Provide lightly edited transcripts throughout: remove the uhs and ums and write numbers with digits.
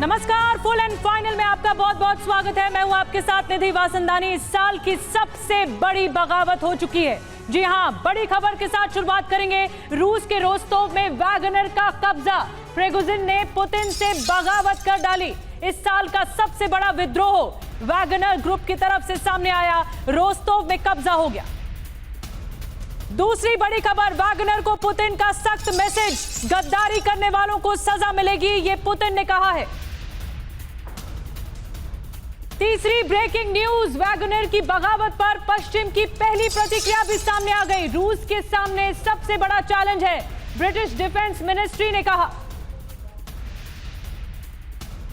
नमस्कार, full and final में आपका बहुत बहुत स्वागत है। मैं हूं आपके साथ निधि वासंदानी। इस साल की सबसे बड़ी बगावत हो चुकी है। जी हां, बड़ी खबर के साथ शुरुआत करेंगे। रूस के रोस्तोव में वैगनर का कब्जा। प्रिगोजिन ने पुतिन से बगावत कर डाली। इस साल का सबसे बड़ा विद्रोह वैगनर ग्रुप की तरफ से सामने आया। रोस्तोव में कब्जा हो गया। दूसरी बड़ी खबर, वैगनर को पुतिन का सख्त मैसेज। गद्दारी करने वालों को सजा मिलेगी, ये पुतिन ने कहा है। तीसरी ब्रेकिंग न्यूज, वैगनर की बगावत पर पश्चिम की पहली प्रतिक्रिया भी सामने आ गई। रूस के सामने सबसे बड़ा चैलेंज है, ब्रिटिश डिफेंस मिनिस्ट्री ने कहा।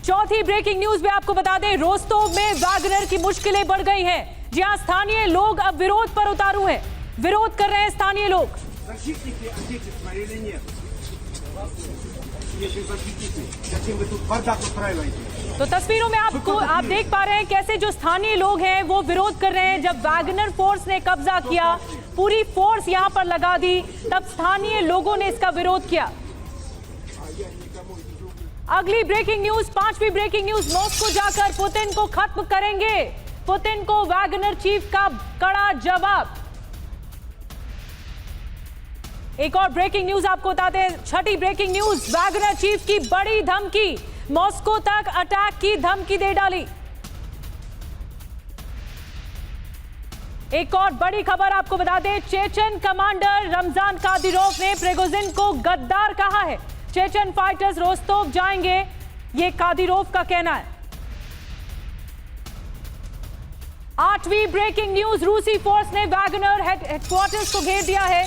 चौथी ब्रेकिंग न्यूज में आपको बता दें, रोस्तोव में वैगनर की मुश्किलें बढ़ गई हैं। जहां स्थानीय लोग अब विरोध पर उतारू हैं। विरोध कर रहे हैं स्थानीय लोग। तो तस्वीरों में आप देख पा रहे हैं कैसे जो स्थानीय लोग हैं वो विरोध कर रहे हैं। जब वैगनर फोर्स ने कब्जा किया, पूरी फोर्स यहां पर लगा दी, तब स्थानीय लोगों ने इसका विरोध किया। अगली ब्रेकिंग न्यूज, पांचवी ब्रेकिंग न्यूज, मॉस्को जाकर पुतिन को खत्म करेंगे। पुतिन को वैगनर चीफ का कड़ा जवाब। एक और ब्रेकिंग न्यूज आपको बताते हैं। छठी ब्रेकिंग न्यूज, वैगनर चीफ की बड़ी धमकी। मॉस्को तक अटैक की धमकी दे डाली। एक और बड़ी खबर आपको बता दें, चेचन कमांडर रमजान कादिरोव ने प्रिगोजिन को गद्दार कहा है। चेचन फाइटर्स रोस्तोव जाएंगे, ये कादिरोव का कहना है। आठवीं ब्रेकिंग न्यूज, रूसी फोर्स ने वैगनर हेडक्वार्टर्स को घेर दिया है।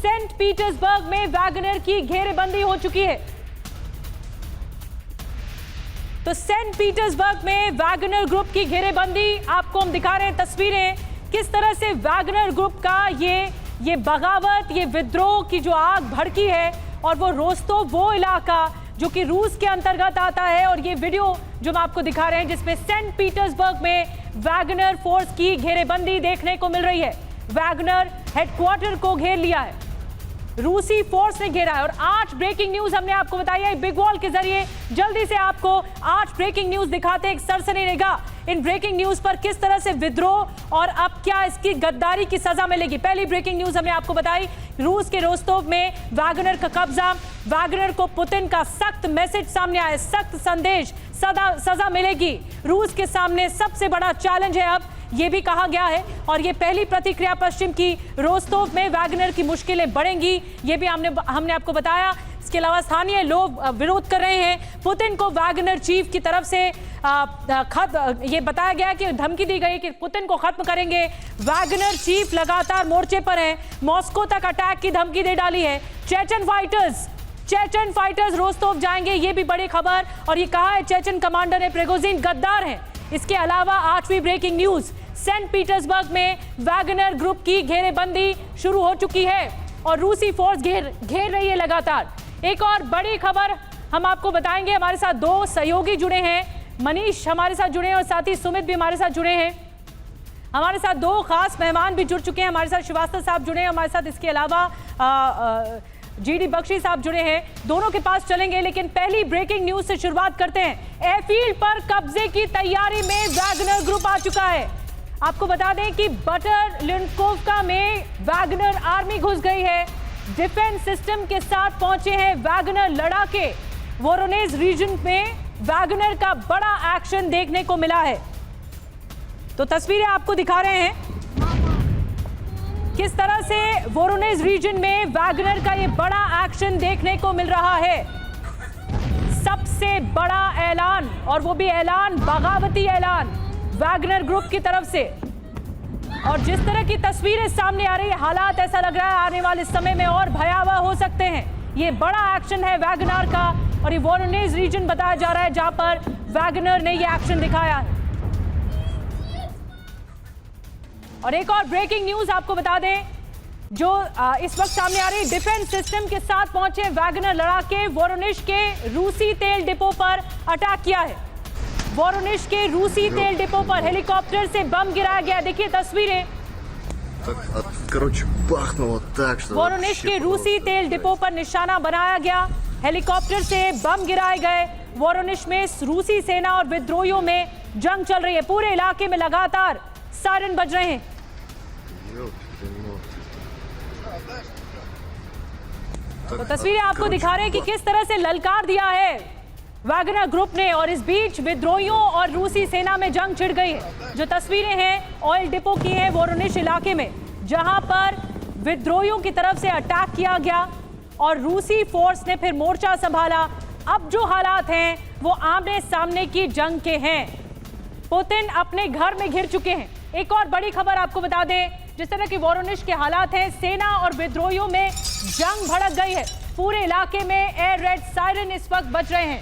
सेंट पीटर्सबर्ग में वैगनर की घेरेबंदी हो चुकी है। तो सेंट पीटर्सबर्ग में वैगनर ग्रुप की घेरेबंदी आपको हम दिखा रहे हैं तस्वीरें, किस तरह से वैगनर ग्रुप का ये बगावत, ये विद्रोह की जो आग भड़की है। और वो रोस्तोव, वो इलाका जो कि रूस के अंतर्गत आता है। और ये वीडियो जो हम आपको दिखा रहे हैं जिसमें सेंट पीटर्सबर्ग में वैगनर फोर्स की घेरेबंदी देखने को मिल रही है। वैगनर हेडक्वार्टर को घेर लिया है, रूसी फोर्स ने घेरा है। और 8 ब्रेकिंग न्यूज हमने आपको बताई है बिग वॉल के जरिए। जल्दी से आपको 8 ब्रेकिंग न्यूज दिखाते हैं, एक सरसरी निगाह इन ब्रेकिंग न्यूज पर, किस तरह से विद्रोह और अब क्या इसकी गद्दारी की सजा मिलेगी। पहली ब्रेकिंग न्यूज हमने आपको बताई, रूस के रोस्तोव में वैगनर का कब्जा। वैगनर को पुतिन का सख्त मैसेज सामने आया, सख्त संदेश, सजा मिलेगी। रूस के सामने सबसे बड़ा चैलेंज है अब, ये भी कहा गया है। और ये पहली प्रतिक्रिया पश्चिम की, रोस्तोव में वैगनर की मुश्किलें बढ़ेंगी, ये भी हमने आपको बताया। इसके अलावा स्थानीय लोग विरोध कर रहे हैं। पुतिन को वैगनर चीफ की तरफ से ये बताया गया कि धमकी दी गई कि पुतिन को खत्म करेंगे। वैगनर चीफ लगातार मोर्चे पर हैं, मॉस्को तक अटैक की धमकी दे डाली है। चेचन फाइटर्स रोस्तोव जाएंगे, ये भी बड़ी खबर। और ये कहा है चेचन कमांडर ने प्रिगोजिन गद्दार हैं। इसके अलावा 8वीं ब्रेकिंग न्यूज, सेंट पीटर्सबर्ग में वैगनर ग्रुप की घेरेबंदी शुरू हो चुकी है और रूसी फोर्स घेर रही है लगातार। एक और बड़ी खबर हम आपको बताएंगे। हमारे साथ 2 सहयोगी जुड़े हैं, मनीष हमारे साथ जुड़े हैं और साथ ही सुमित भी हमारे साथ जुड़े हैं। हमारे साथ 2 खास मेहमान भी जुड़ चुके हैं। हमारे साथ श्रीवास्तव साहब जुड़े हैं हमारे साथ। इसके अलावा जीडी बख्शी साहब जुड़े हैं। दोनों के पास चलेंगे, लेकिन पहली ब्रेकिंग न्यूज से शुरुआत करते हैं। एयरफील्ड पर कब्जे की तैयारी में वैगनर ग्रुप आ चुका है। आपको बता दें कि बटर-लिंकोवका में वैगनर आर्मी घुस गई है। डिफेंस सिस्टम के साथ पहुंचे हैं वैगनर लड़ाके। वोरोनेज रीजन में वैगनर का बड़ा एक्शन देखने को मिला है। तो तस्वीरें आपको दिखा रहे हैं किस तरह से वोरोनेज रीजन में वैगनर का ये बड़ा एक्शन देखने को मिल रहा है। सबसे बड़ा ऐलान, और वो भी ऐलान, बगावती ऐलान वैगनर ग्रुप की तरफ से। और जिस तरह की तस्वीरें सामने आ रही है, हालात ऐसा लग रहा है आने वाले समय में और भयावह हो सकते हैं। ये बड़ा एक्शन है वैगनर का और ये वोरोनेज रीजन बताया जा रहा है जहां पर वैगनर ने ये एक्शन दिखाया है। और एक और ब्रेकिंग न्यूज आपको बता दें जो इस वक्त सामने आ रही, डिफेंस सिस्टम के साथ पहुंचे वैगनर लड़ाके। वोरोनिश के रूसी तेल डिपो पर अटैक किया है। वोरोनिश के रूसी तेल डिपो पर हेलीकॉप्टर से बम गिराया गया। देखिए तस्वीरें। वोरोनिश के रूसी तेल डिपो पर निशाना बनाया गया, हेलीकॉप्टर से बम गिराए गए वोरोनिश में रूसी सेना और विद्रोहियों में जंग चल रही है। पूरे इलाके में लगातार सायरन बज रहे हैं। तो तस्वीरें आपको दिखा रहे हैं कि किस तरह से ललकार दिया है वैगनर ग्रुप ने, और इस बीच विद्रोहियों और रूसी सेना में जंग छिड़ गई है। जो तस्वीरें हैं ऑयल डिपो की हैं वोरोनिश इलाके में, जहां पर विद्रोहियों की तरफ से अटैक किया गया और रूसी फोर्स ने फिर मोर्चा संभाला। अब जो हालात हैं वो आमने सामने की जंग के हैं। पुतिन अपने घर में घिर चुके हैं। एक और बड़ी खबर आपको बता दें, जिस तरह की वोरोनिश के हालात हैं, सेना और विद्रोहियों में जंग भड़क गई है। पूरे इलाके में एयर रेड सायरन इस वक्त बज रहे हैं।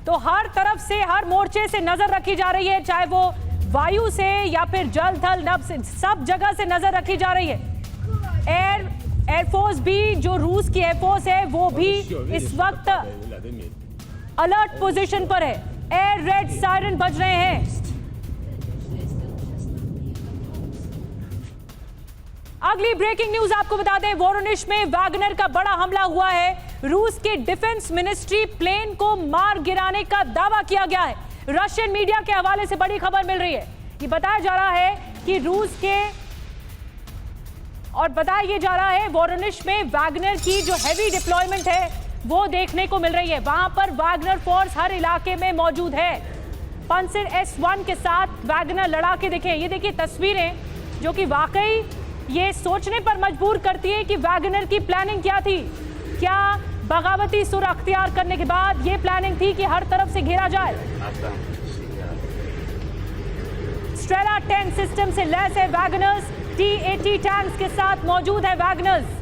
तो हर तरफ से, हर मोर्चे से नजर रखी जा रही है, चाहे वो वायु से या फिर जल थल नभ से, सब जगह से नजर रखी जा रही है। एयरफोर्स भी, जो रूस की एयरफोर्स है, वो भी इस वक्त अलर्ट पोजीशन पर है। एयर रेड सायरन बज रहे हैं। अगली ब्रेकिंग न्यूज आपको बता दें, वोरोनिश में वैगनर का बड़ा हमला हुआ है। रूस के डिफेंस मिनिस्ट्री प्लेन को मार गिराने का दावा किया गया है। रशियन मीडिया के हवाले से बड़ी खबर मिल रही है। ये बताया जा रहा है कि रूस के, और बताया ये जा रहा है वोरोनिश में वैगनर की जो हैवी डिप्लॉयमेंट है वो देखने को मिल रही है। वहां पर वैगनर फोर्स हर इलाके में मौजूद है। पंसर S-1 के साथ वैगनर लड़ाके दिखे। ये देखिए तस्वीरें, जो कि वाकई ये सोचने पर मजबूर करती है कि वैगनर की प्लानिंग क्या थी। क्या बगावती सुर अख्तियार करने के बाद ये प्लानिंग थी कि हर तरफ से घेरा जाए। स्ट्रेला 10 सिस्टम से लैस है वैगनर्स। T-80 टैंक्स के साथ मौजूद है वैगनर्स।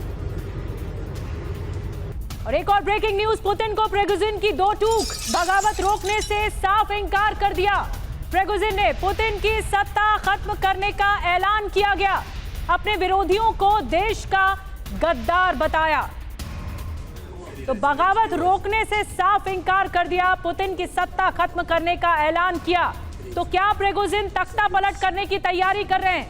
और एक और ब्रेकिंग न्यूज, पुतिन को प्रिगोजिन की दो टूक, बगावत रोकने से साफ इंकार कर दिया। प्रिगोजिन ने पुतिन की सत्ता खत्म करने का ऐलान किया गया। अपने विरोधियों को देश का गद्दार बताया। तो बगावत रोकने से साफ इंकार कर दिया, पुतिन की सत्ता खत्म करने का ऐलान किया। तो क्या प्रिगोजिन तख्ता पलट करने की तैयारी कर रहे हैं?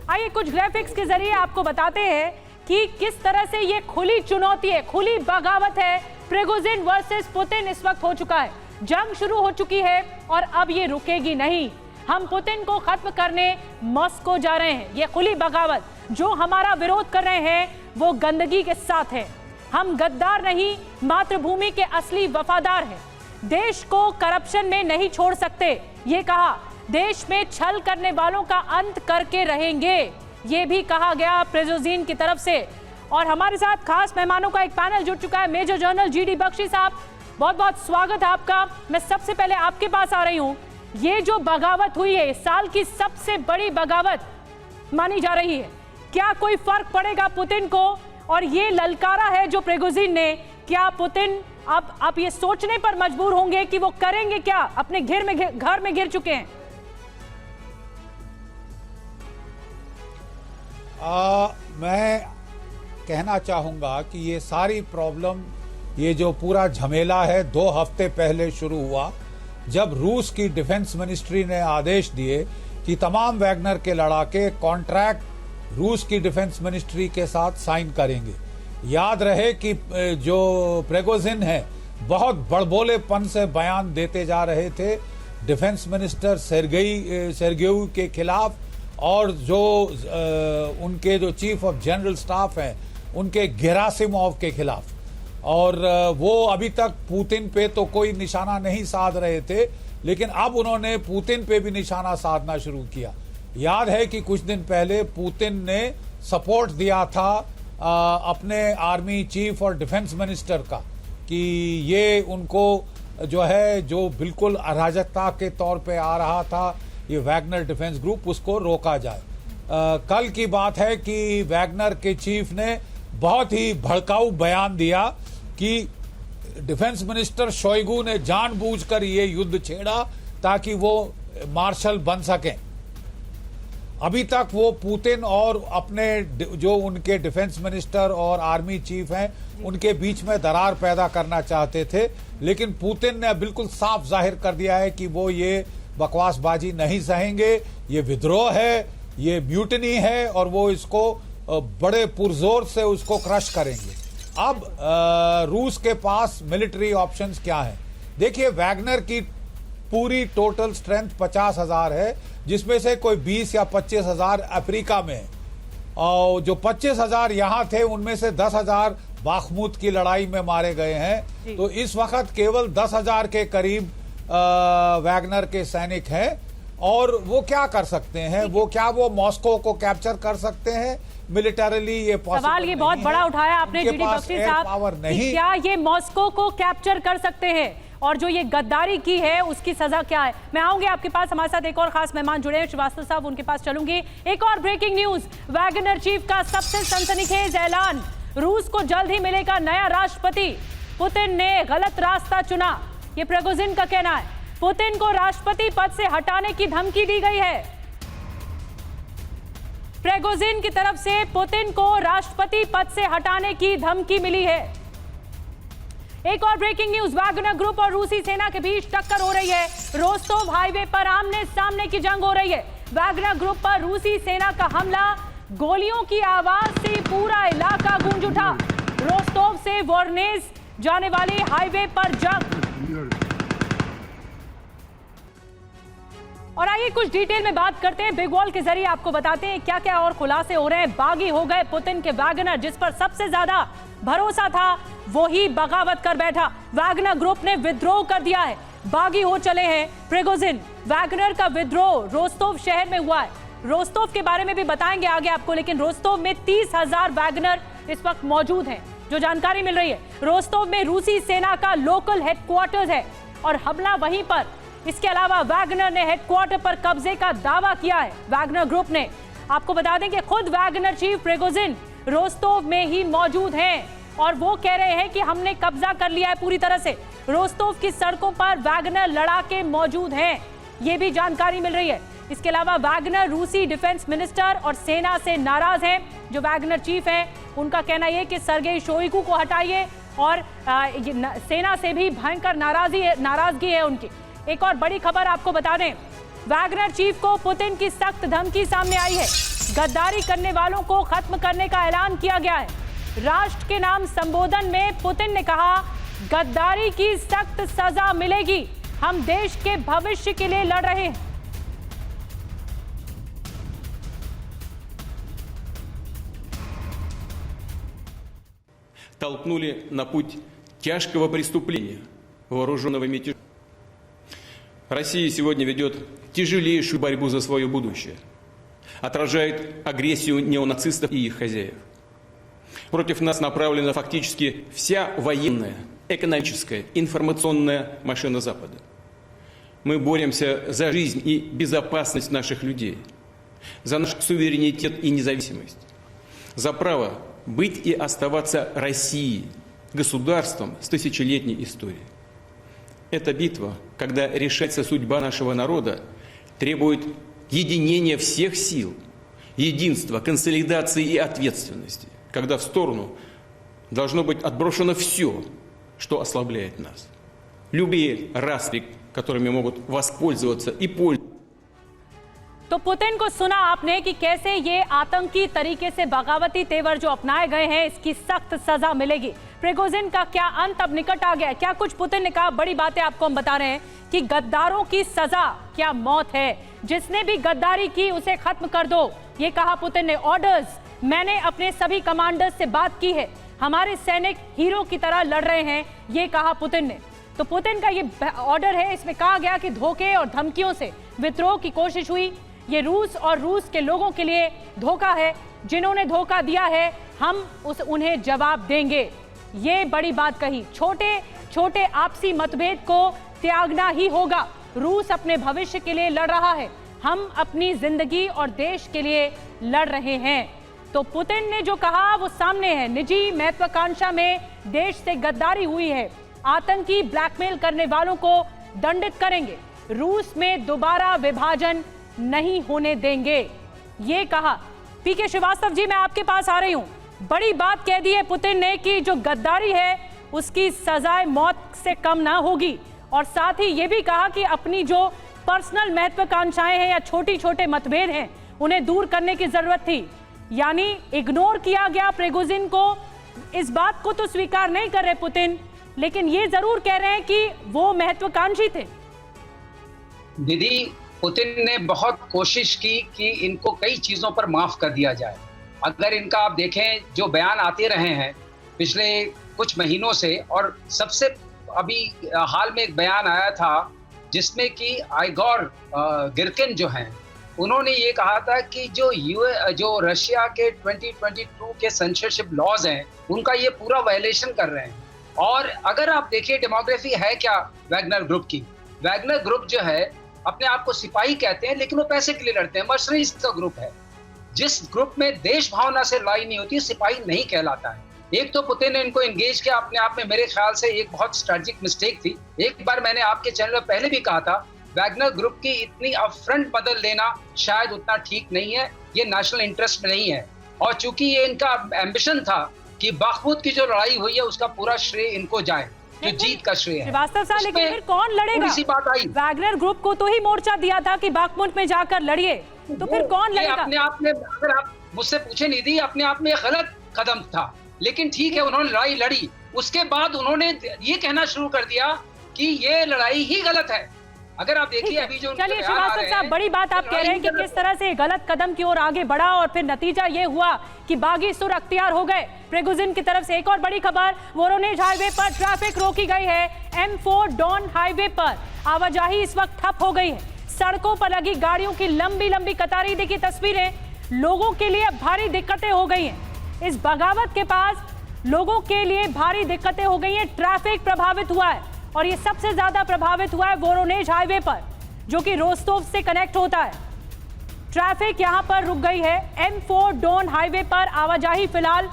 आइए कुछ ग्राफिक्स के जरिए आपको बताते हैं कि किस तरह से ये खुली चुनौती है, खुली बगावत है। प्रिगोजिन वर्सेस पुतिन इस वक्त हो चुका है। जंग शुरू हो चुकी है और अब ये रुकेगी नहीं। हम पुतिन को खत्म करने मॉस्को जा रहे हैं। ये खुली बगावत, जो हमारा विरोध कर रहे हैं वो गंदगी के साथ है। हम गद्दार नहीं, मातृभूमि के असली वफादार हैं। देश को करप्शन में नहीं छोड़ सकते, ये कहा। देश में छल करने वालों का अंत करके रहेंगे, ये भी कहा गया प्रिगोजिन की तरफ से। और हमारे साथ खास मेहमानों का एक पैनल जुड़ चुका है। मेजर जनरल GD बख्शी साहब, बहुत बहुत स्वागत है आपका। मैं सबसे पहले आपके पास आ रही हूँ। ये जो बगावत हुई है, साल की सबसे बड़ी बगावत मानी जा रही है, क्या कोई फर्क पड़ेगा पुतिन को? और ये ललकारा है जो प्रिगोजिन ने, क्या पुतिन अब आप ये सोचने पर मजबूर होंगे कि वो करेंगे क्या? अपने घर में घिर चुके हैं। मैं कहना चाहूंगा कि ये सारी प्रॉब्लम, ये जो पूरा झमेला है 2 हफ्ते पहले शुरू हुआ, जब रूस की डिफेंस मिनिस्ट्री ने आदेश दिए कि तमाम वैगनर के लड़ाके कॉन्ट्रैक्ट रूस की डिफेंस मिनिस्ट्री के साथ साइन करेंगे। याद रहे कि जो प्रिगोजिन है बहुत बड़बोलेपन से बयान देते जा रहे थे डिफेंस मिनिस्टर सेर्गेई के खिलाफ, और जो उनके जो चीफ ऑफ जनरल स्टाफ हैं उनके गेरासिमोव के खिलाफ। और वो अभी तक पुतिन पे तो कोई निशाना नहीं साध रहे थे, लेकिन अब उन्होंने पुतिन पे भी निशाना साधना शुरू किया। याद है कि कुछ दिन पहले पुतिन ने सपोर्ट दिया था अपने आर्मी चीफ और डिफेंस मिनिस्टर का कि ये उनको जो है, जो बिल्कुल अराजकता के तौर पे आ रहा था ये वैगनर डिफेंस ग्रुप, उसको रोका जाए। कल की बात है कि वैगनर के चीफ ने बहुत ही भड़काऊ बयान दिया कि डिफेंस मिनिस्टर शोइगु ने जानबूझकर ये युद्ध छेड़ा ताकि वो मार्शल बन सकें। अभी तक वो पुतिन और अपने जो उनके डिफेंस मिनिस्टर और आर्मी चीफ हैं उनके बीच में दरार पैदा करना चाहते थे, लेकिन पुतिन ने बिल्कुल साफ जाहिर कर दिया है कि वो ये बकवासबाजी नहीं सहेंगे। ये विद्रोह है, ये म्यूटनी है और वो इसको बड़े पुरजोर से उसको क्रश करेंगे। अब रूस के पास मिलिट्री ऑप्शंस क्या है? देखिए, वैगनर की पूरी टोटल स्ट्रेंथ 50,000 है, जिसमें से कोई 20 या 25,000 अफ्रीका में है, और जो 25,000 यहां थे उनमें से 10,000 बाखमुत की लड़ाई में मारे गए हैं। तो इस वक्त केवल 10,000 के करीब वैगनर के सैनिक हैं। और वो क्या कर सकते हैं? वो मॉस्को को कैप्चर कर सकते हैं मिलिटरीली? ये सवाल ये बहुत बड़ा उठाया आपने डीडी बख्शी साहब, कि क्या ये मॉस्को को कैप्चर कर सकते हैं, और जो ये गद्दारी की है उसकी सजा क्या है? मैं आऊंगी आपके पास, हमारे साथ एक और खास मेहमान जुड़े हैं श्रीवास्तव साहब, उनके पास चलूंगी। एक और ब्रेकिंग न्यूज, वैगनर चीफ का सबसे सनसनीखेज ऐलान, रूस को जल्द ही मिलेगा नया राष्ट्रपति, पुतिन ने गलत रास्ता चुना, ये प्रिगोजिन का कहना है। पुतिन को राष्ट्रपति पद से हटाने की धमकी दी गई है। प्रिगोजिन की तरफ से पुतिन को राष्ट्रपति पद से हटाने की धमकी मिली है। एक और ब्रेकिंग न्यूज, वैगनर ग्रुप और रूसी सेना के बीच टक्कर हो रही है। रोस्तोव हाईवे पर आमने सामने की जंग हो रही है। वैगनर ग्रुप पर रूसी सेना का हमला, गोलियों की आवाज से पूरा इलाका गूंज उठा। रोस्तोव से वोरनेज जाने वाले हाईवे पर जंग। और आइए कुछ डिटेल में बात करते हैं, बिग वॉल के जरिए आपको बताते हैं क्या क्या और खुलासे हो रहे हैं। बागी हो गए पुतिन के वैगनर, जिस पर सबसे ज्यादा भरोसा था वो ही बगावत कर बैठा। वैगनर ग्रुप ने विद्रोह कर दिया है, बागी हो चले हैं प्रिगोजिन। वैगनर का विद्रोह रोस्तोव शहर में हुआ है, रोस्तोव के बारे में भी बताएंगे आगे आपको, लेकिन रोस्तोव में 30,000 वैगनर इस वक्त मौजूद हैं, जो जानकारी मिल रही है। रोस्तोव में रूसी सेना का लोकल हेडक्वार्टर्स है और हमला वहीं पर। इसके अलावा वैगनर ने हेडक्वार्टर पर कब्जे का दावा किया है, वैगनर ग्रुप ने। आपको बता दें कि खुद वैगनर चीफ प्रिगोजिन रोस्तोव में ही मौजूद हैं और वो कह रहे हैं कि हमने कब्जा कर लिया है पूरी तरह से। रोस्तोव की सड़कों पर वैगनर लड़ाके मौजूद हैं, ये भी जानकारी मिल रही है। इसके अलावा वैगनर रूसी डिफेंस मिनिस्टर और सेना से नाराज हैं। जो वैगनर चीफ हैं उनका कहना यह कि सर्गेई शोइगु को हटाइए, और सेना से भी भयंकर नाराजगी है उनकी। एक और बड़ी खबर आपको बता दें, वैगनर चीफ को पुतिन की सख्त धमकी सामने आई है। गद्दारी करने वालों को खत्म करने का ऐलान किया गया है। राष्ट्र के नाम संबोधन में पुतिन ने कहा, गद्दारी की सख्त सजा मिलेगी, हम देश के भविष्य के लिए लड़ रहे हैं। толкнули на путь тяжкого преступления вооруженного мятежа. Россия сегодня ведет тяжелейшую борьбу за свое будущее, отражает агрессию неонацистов и их хозяев. Против нас направлена фактически вся военная, экономическая, информационная машина Запада. Мы боремся за жизнь и безопасность наших людей, за наш суверенитет и независимость, за право быть и оставаться Россией, государством с тысячелетней историей. Эта битва, когда решается судьба нашего народа, требует единения всех сил, единства, консолидации и ответственности, когда в сторону должно быть отброшено все, что ослабляет нас. Любые распри, которыми могут воспользоваться и пользоваться. तो पुतिन को सुना आपने कि कैसे ये आतंकी तरीके से बगावती तेवर जो अपनाए गए हैं, इसकी सख्त सजा मिलेगी। प्रिगोजिन का क्या अंत अब निकट आ गया? क्या कुछ पुतिन ने कहा? बड़ी बातें आपको हम बता रहे हैं कि गद्दारों की सजा क्या मौत है, जिसने भी गद्दारी की उसे खत्म कर दो, ये कहा पुतिन ने। ऑर्डर्स, मैंने अपने सभी कमांडर्स से बात की है, हमारे सैनिक हीरो की तरह लड़ रहे हैं, ये कहा पुतिन ने। तो पुतिन का ये ऑर्डर है, इसमें कहा गया कि धोखे और धमकियों से विद्रोह की कोशिश हुई, ये रूस और रूस के लोगों के लिए धोखा है, जिन्होंने धोखा दिया है हम उन्हें जवाब देंगे, ये बड़ी बात कही। छोटे छोटे आपसी मतभेद को त्यागना ही होगा, रूस अपने भविष्य के लिए लड़ रहा है, हम अपनी जिंदगी और देश के लिए लड़ रहे हैं। तो पुतिन ने जो कहा वो सामने है, निजी महत्वाकांक्षा में देश से गद्दारी हुई है, आतंकी ब्लैकमेल करने वालों को दंडित करेंगे, रूस में दोबारा विभाजन नहीं होने देंगे, ये कहा। पीके श्रीवास्तव जी, मैं आपके पास आ रही हूं। बड़ी बात कह दी है पुतिन ने कि जो गद्दारी है उसकी सजाए मौत से कम ना होगी, और साथ ही ये भी कहा कि अपनी जो पर्सनल महत्वाकांक्षाएं हैं या छोटी छोटे मतभेद हैं उन्हें दूर करने की जरूरत थी। यानी इग्नोर किया गया प्रिगोजिन को, इस बात को तो स्वीकार नहीं कर रहे पुतिन, लेकिन ये जरूर कह रहे हैं कि वो महत्वाकांक्षी थे। दीदी, पुतिन ने बहुत कोशिश की कि इनको कई चीजों पर माफ कर दिया जाए। अगर इनका आप देखें, जो बयान आते रहे हैं पिछले कुछ महीनों से, और सबसे अभी हाल में एक बयान आया था जिसमें कि आइगोर गिर्किन जो हैं, उन्होंने ये कहा था कि जो रशिया के 2022 के सेंसरशिप लॉज हैं, उनका ये पूरा वायलेशन कर रहे हैं। और अगर आप देखिए डेमोग्राफी है क्या वैगनर ग्रुप की, वैगनर ग्रुप जो है अपने आप को सिपाही कहते हैं, लेकिन वो पैसे के लिए लड़ते हैं, मर्सनरीज का ग्रुप है। जिस ग्रुप में देश भावना से लड़ाई नहीं होती, सिपाही नहीं कहलाता है। एक तो पुतिन ने इनको एंगेज किया अपने आप में, मेरे ख्याल से एक बहुत स्ट्रेटेजिक मिस्टेक थी। एक बार मैंने आपके चैनल में पहले भी कहा था, वैगनर ग्रुप की इतनी अपफ्रंट बदल लेना शायद उतना ठीक नहीं है, ये नेशनल इंटरेस्ट में नहीं है। और चूंकि ये इनका एम्बिशन था कि बखमुत की जो लड़ाई हुई है उसका पूरा श्रेय इनको जाए, जो जीत का श्रेय है। श्रीवास्तव साहब, लेकिन फिर कौन लड़ेगा? इसी बात आई, वैगनर ग्रुप को तो ही मोर्चा दिया था कि बाखमुट में जाकर लड़िए, तो फिर कौन लड़ेगा? अपने आप में, अगर आप मुझसे पूछे निधि, अपने आप में गलत कदम था, लेकिन ठीक है, उन्होंने लड़ाई लड़ी। उसके बाद उन्होंने ये कहना शुरू कर दिया कि ये लड़ाई ही गलत है। अगर आप देखिए अभी जो चलिए श्रीवास्तव साहब, बड़ी बात आप कह रहे हैं कि किस तरह से गलत कदम की ओर आगे बढ़ा और फिर नतीजा ये हुआ कि बागी सुर अख्तियार हो गए प्रिगोजिन की तरफ से। एक और बड़ी खबर, वोरोनेझ हाईवे पर ट्रैफिक रोकी गई है। M4 डॉन हाईवे पर आवाजाही इस वक्त ठप हो गई है। सड़कों पर लगी गाड़ियों की लंबी लंबी कतारें, देखिए तस्वीरें, लोगों के लिए भारी दिक्कतें हो गई हैं। इस बगावत के पास लोगों के लिए भारी दिक्कतें हो गई हैं, ट्रैफिक प्रभावित हुआ है और ये सबसे ज्यादा प्रभावित हुआ है वोरोनेझ हाईवे पर, जो कि रोस्टोव से कनेक्ट होता है। ट्रैफिक यहां पर रुक गई है। M4 डॉन हाईवे पर आवाजाही फिलहाल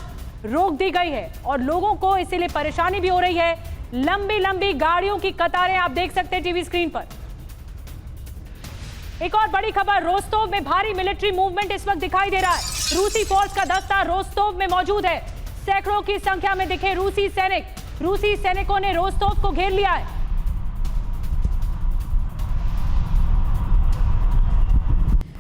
रोक दी गई है और लोगों को इसीलिए परेशानी भी हो रही है। लंबी लंबी गाड़ियों की कतारें आप देख सकते हैं टीवी स्क्रीन पर। एक और बड़ी खबर, रोस्टोव में भारी मिलिट्री मूवमेंट इस वक्त दिखाई दे रहा है। रूसी फोर्स का दस्ता रोस्टोव में मौजूद है। सैकड़ों की संख्या में दिखे रूसी सैनिक। रूसी सैनिकों ने रोस्टोव को घेर लिया है।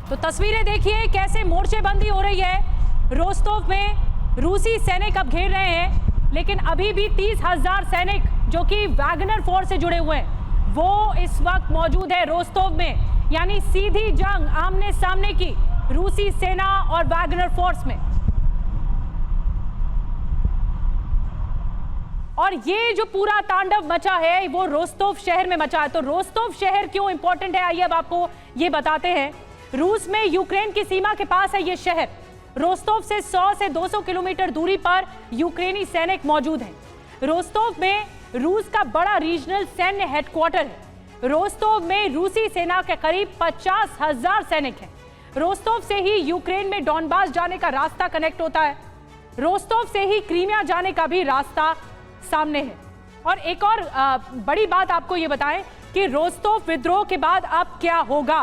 तो तस्वीरें देखिए कैसे मोर्चेबंदी हो रही है। रोस्टोव में रूसी सैनिक अब घेर रहे हैं, लेकिन अभी भी 30,000 सैनिक जो कि वैगनर फोर्स से जुड़े हुए हैं, वो इस वक्त मौजूद है रोस्टोव में। यानी सीधी जंग आमने सामने की रूसी सेना और वैगनर फोर्स में। और ये जो पूरा तांडव मचा है वो रोस्टोव शहर में मचा है। तो रोस्टोव शहर क्यों इंपॉर्टेंट है, आइए अब आपको ये बताते हैं। रूस में यूक्रेन की सीमा के पास है ये शहर। रोस्टोव से 100 से 200 किलोमीटर दूरी पर यूक्रेनी सैनिक मौजूद हैं। रोस्टोव में रूस का बड़ा रीजनल सैन्य हेडक्वार्टर है। रोस्टोव में रूसी सेना के करीब 50,000 सैनिक हैं। रोस्टोव से ही यूक्रेन में डॉनबास जाने का रास्ता कनेक्ट होता है। रोस्टोव से ही क्रीमिया जाने का भी रास्ता सामने है। और एक और बड़ी बात आपको ये बताएं कि रोस्टोव विद्रोह के बाद अब क्या होगा।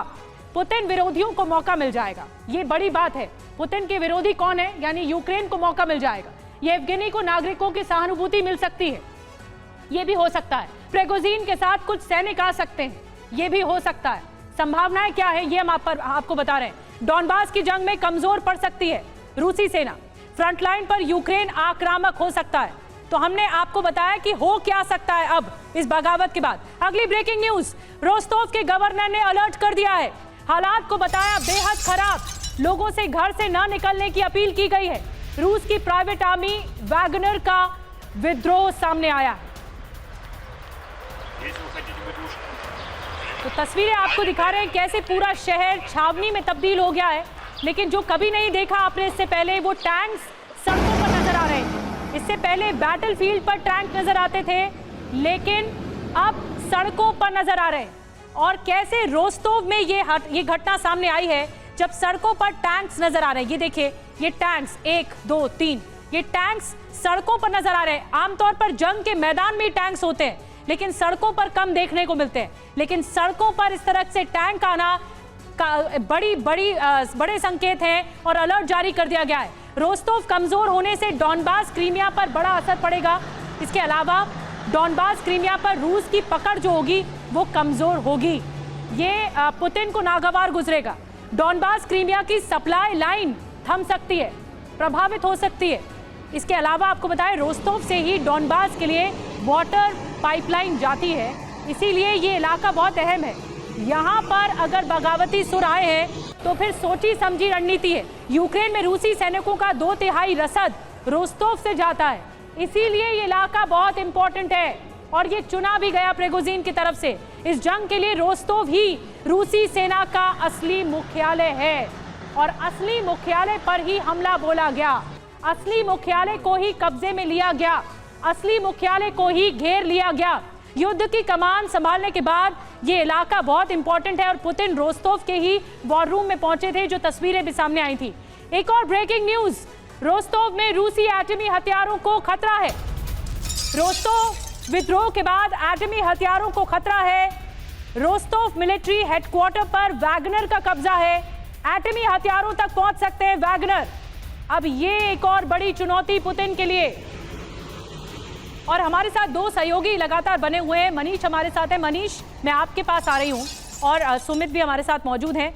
पुतिन विरोधियों को मौका मिल जाएगा, ये बड़ी बात है। पुतिन के विरोधी कौन है, यानी यूक्रेन को मौका मिल जाएगा। येवगेनी को नागरिकों की सहानुभूति मिल सकती है, ये भी हो सकता है। प्रिगोजिन के साथ कुछ सैनिक आ सकते हैं, ये भी हो सकता है। संभावनाएं क्या है ये हम आपको बता रहे हैं। डॉनबास की जंग में कमजोर पड़ सकती है रूसी सेना। फ्रंटलाइन पर यूक्रेन आक्रामक हो सकता है। तो हमने आपको बताया कि हो क्या सकता है अब इस बगावत के बाद। अगली ब्रेकिंग न्यूज, रोस्टोव के गवर्नर ने अलर्ट कर दिया है। हालात को बताया बेहद खराब, लोगों से घर से न निकलने की अपील की गई है। रूस की प्राइवेट आर्मी वैगनर का विद्रोह सामने आया है। तो तस्वीरें आपको दिखा रहे हैं कैसे पूरा शहर छावनी में तब्दील हो गया है। लेकिन जो कभी नहीं देखा आपने इससे पहले, वो टैंक्स सड़कों पर नजर आ रहे हैं। इससे पहले बैटलफील्ड पर टैंक नजर आते थे, लेकिन अब सड़कों पर नजर आ रहे हैं। और कैसे रोस्टोव में ये घटना सामने आई है जब सड़कों पर टैंक्स नजर आ रहे हैं। ये देखिए, ये टैंक्स 1 2 3, ये टैंक्स सड़कों पर नजर आ रहे हैं। आमतौर पर जंग के मैदान में टैंक्स होते हैं, लेकिन सड़कों पर कम देखने को मिलते हैं। लेकिन सड़कों पर इस तरह से टैंक आना का बड़े संकेत हैं और अलर्ट जारी कर दिया गया है। रोस्टोव कमजोर होने से डॉनबास क्रीमिया पर बड़ा असर पड़ेगा। इसके अलावा डॉनबास क्रीमिया पर रूस की पकड़ जो होगी वो कमजोर होगी। ये पुतिन को नागवार गुजरेगा। डॉनबास क्रीमिया की सप्लाई लाइन थम सकती है, प्रभावित हो सकती है। इसके अलावा आपको बताएं रोस्तोव से ही डॉनबास के लिए वाटर पाइपलाइन जाती है, इसीलिए ये इलाका बहुत अहम है। यहाँ पर अगर बगावती सुर आए हैं तो फिर सोची समझी रणनीति है। यूक्रेन में रूसी सैनिकों का 2/3 रसद रोस्तोव से जाता है, इसीलिए ये इलाका बहुत इंपॉर्टेंट है और ये चुना भी गया प्रिगोजिन की तरफ से। इस जंग के लिए रोस्तोव ही रूसी सेना का असली मुख्यालय है और असली मुख्यालय पर ही हमला बोला गया, असली मुख्यालय को ही कब्जे में लिया गया, असली मुख्यालय को ही घेर लिया गया। युद्ध की कमान संभालने के बाद ये इलाका बहुत इंपॉर्टेंट है और पुतिन रोस्तोव के ही वॉर रूम में पहुंचे थे, जो तस्वीरें भी सामने आई थी। एक और ब्रेकिंग न्यूज, रोस्तोव में रूसी एटमी हथियारों को खतरा है। रोस्तोव विद्रोह के बाद एटमी हथियारों को खतरा है। रोस्तोव मिलिट्री हेडक्वार्टर पर वैगनर का कब्जा है, एटमी हथियारों तक पहुंच सकते हैं वैगनर। अब ये एक और बड़ी चुनौती पुतिन के लिए। और हमारे साथ दो सहयोगी लगातार बने हुए हैं। मनीष हमारे साथ है। मनीष, मैं आपके पास आ रही हूं और सुमित भी हमारे साथ मौजूद हैं।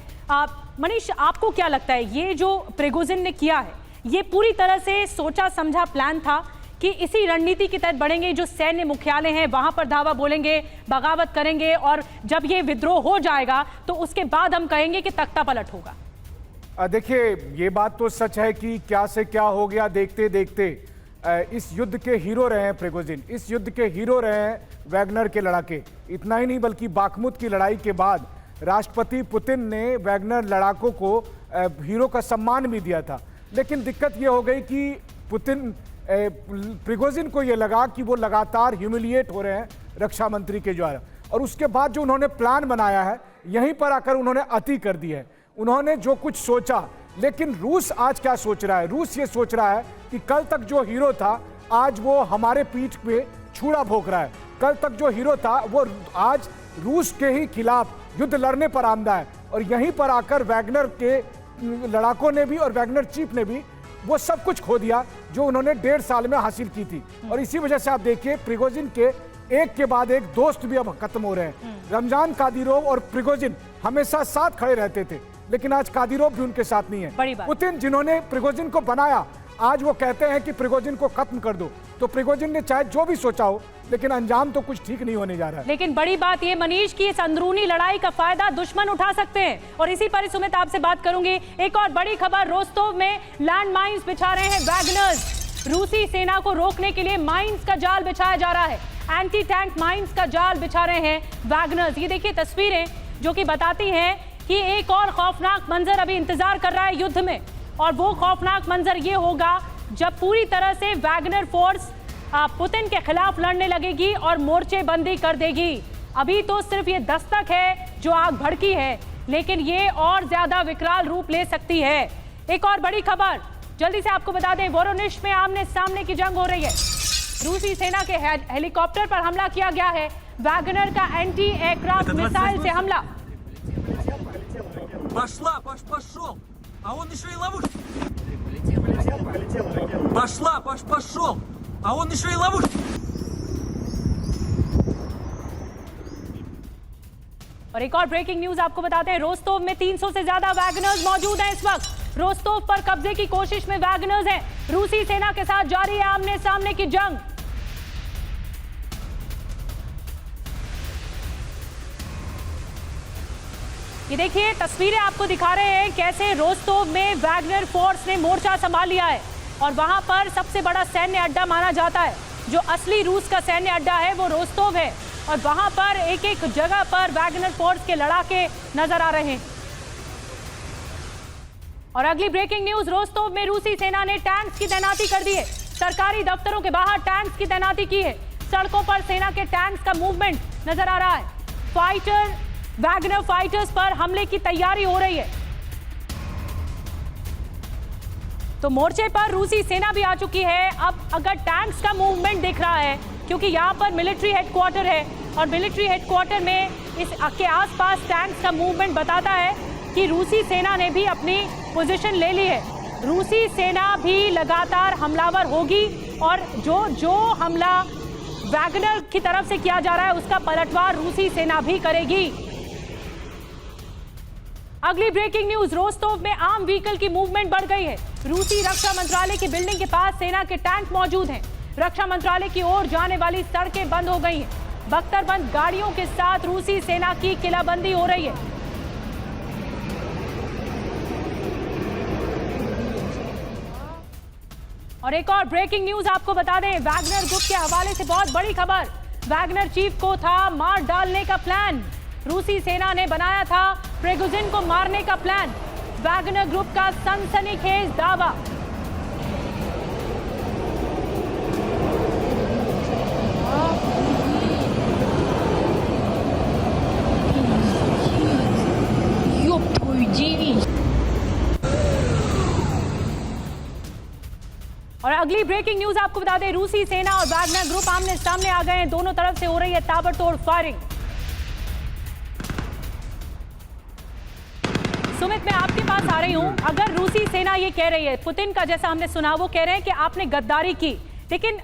मनीष, आपको क्या लगता है ये जो प्रिगोजिन ने किया है, ये पूरी तरह से सोचा समझा प्लान था कि इसी रणनीति के तहत बढ़ेंगे, जो सैन्य मुख्यालय हैं वहां पर धावा बोलेंगे, बगावत करेंगे और जब ये विद्रोह हो जाएगा तो उसके बाद हम कहेंगे कि तख्ता पलट होगा? देखिए, ये बात तो सच है कि क्या से क्या हो गया देखते देखते इस युद्ध के हीरो रहे हैं प्रिगोजिन, इस युद्ध के हीरो रहे हैं वैगनर के लड़ाके। इतना ही नहीं बल्कि बाखमुत की लड़ाई के बाद राष्ट्रपति पुतिन ने वैगनर लड़ाकों को हीरो का सम्मान भी दिया था। लेकिन दिक्कत ये हो गई कि पुतिन प्रिगोजिन को ये लगा कि वो लगातार ह्यूमिलिएट हो रहे हैं रक्षा मंत्री के द्वारा, और उसके बाद जो उन्होंने प्लान बनाया है यहीं पर आकर उन्होंने अति कर दी है। उन्होंने जो कुछ सोचा, लेकिन रूस आज क्या सोच रहा है? रूस ये सोच रहा है कि कल तक जो हीरो था आज वो हमारे पीठ पे छुरा भोंक रहा है। कल तक जो हीरो था वो आज रूस के ही खिलाफ युद्ध लड़ने पर आमदा है। और यहीं पर आकर वैगनर के लड़ाकों ने भी और वैगनर चीफ ने भी वो सब कुछ खो दिया जो उन्होंने 1.5 साल में हासिल की थी। और इसी वजह से आप देखिए प्रिगोजिन के एक के बाद एक दोस्त भी अब खत्म हो रहे हैं। रमजान कादिरोव और प्रिगोजिन हमेशा साथ खड़े रहते थे, लेकिन आज कादिरोव भी उनके साथ नहीं है। पुतिन जिन्होंने प्रिगोजिन को बनाया, आज वो कहते हैं कि प्रिगोजिन को खत्म कर दो। तो प्रिगोजिन ने चाहे जो भी सोचा हो, लेकिन अंजाम तो कुछ ठीक नहीं होने जा रहा है। लेकिन बड़ी बात ये मनीष की इस अंदरूनी लड़ाई का फायदा दुश्मन उठा सकते हैं। और इसी पर सुमित आपसे बात करूंगी। एक और बड़ी खबर, रोस्तोव में लैंड माइंस बिछा रहे हैं वैगनर्स। रूसी सेना को रोकने के लिए माइंस का जाल बिछाया जा रहा है, एंटी टैंक माइंस का जाल बिछा रहे हैं वैगनर्स। ये देखिए तस्वीरें जो कि बताती हैं कि एक और खौफनाक मंजर अभी इंतजार कर रहा है युद्ध में। और वो खौफनाक मंजर ये होगा जब पूरी तरह से वैगनर फोर्स पुतिन के खिलाफ लड़ने लगेगी और मोर्चेबंदी कर देगी। अभी तो सिर्फ ये दस्तक है जो आग भड़की है, लेकिन ये और ज्यादा विकराल रूप ले सकती है। एक और बड़ी खबर जल्दी से आपको बता दें, वोरोनिश में आमने सामने की जंग हो रही है। रूसी सेना के हेलीकॉप्टर पर हमला किया गया है, वैगनर का एंटी एयरक्राफ्ट मिसाइल से हमला। Пошел! А он еще и ловушка! Пошел! А он еще и ловушка! और एक और ब्रेकिंग न्यूज आपको बताते हैं, रोस्तोव में 300 से ज्यादा वैगनर्स मौजूद हैं इस वक्त। रोस्तोव पर कब्जे की कोशिश में वैगनर्स हैं। रूसी सेना के साथ जारी है आमने सामने की जंग। ये देखिए तस्वीरें आपको दिखा रहे हैं कैसे रोस्तोव में वैगनर फोर्स ने मोर्चा संभाल लिया है और वहां पर सबसे बड़ा सैन्य अड्डा माना जाता है। जो असली रूस का सैन्य अड्डा है वो रोस्तोव है और वहां पर एक एक जगह पर वैगनर फोर्स के लड़ाके नजर आ रहे हैं। और अगली ब्रेकिंग न्यूज, रोस्तोव में रूसी सेना ने टैंक्स की तैनाती कर दी है। सरकारी दफ्तरों के बाहर टैंक्स की तैनाती की है। सड़कों पर सेना के टैंक्स का मूवमेंट नजर आ रहा है। वैगनर फाइटर्स पर हमले की तैयारी हो रही है। तो मोर्चे पर रूसी सेना भी आ चुकी है। अब अगर टैंक्स का मूवमेंट दिख रहा है, क्योंकि यहाँ पर मिलिट्री हेडक्वार्टर है और मिलिट्री हेडक्वार्टर में इसके आसपास टैंक्स का मूवमेंट बताता है कि रूसी सेना ने भी अपनी पोजीशन ले ली है। रूसी सेना भी लगातार हमलावर होगी और जो हमला वैगनर की तरफ से किया जा रहा है उसका पलटवार रूसी सेना भी करेगी। अगली ब्रेकिंग न्यूज, रोस्तोव में आर्म व्हीकल की मूवमेंट बढ़ गई है। रूसी रक्षा मंत्रालय की बिल्डिंग के पास सेना के टैंक मौजूद हैं। रक्षा मंत्रालय की ओर जाने वाली सड़कें बंद हो गई हैं। बख्तरबंद गाड़ियों के साथ रूसी सेना की किलाबंदी हो रही है। और एक और ब्रेकिंग न्यूज आपको बता दें, वैगनर ग्रुप के हवाले से बहुत बड़ी खबर। वैगनर चीफ को था मार डालने का प्लान। रूसी सेना ने बनाया था प्रिगोजिन को मारने का प्लान। वैगनर ग्रुप का सनसनीखेज दावा। और अगली ब्रेकिंग न्यूज आपको बता दें, रूसी सेना और वैगनर ग्रुप आमने सामने आ गए हैं। दोनों तरफ से हो रही है ताबड़तोड़ फायरिंग। सुमित, मैं आपके पास आ रही हूं। अगर रूसी सेना ये कह रही है, पुतिन का जैसा हमने सुना, वो कह रहे हैं कि आपने गद्दारी की, लेकिन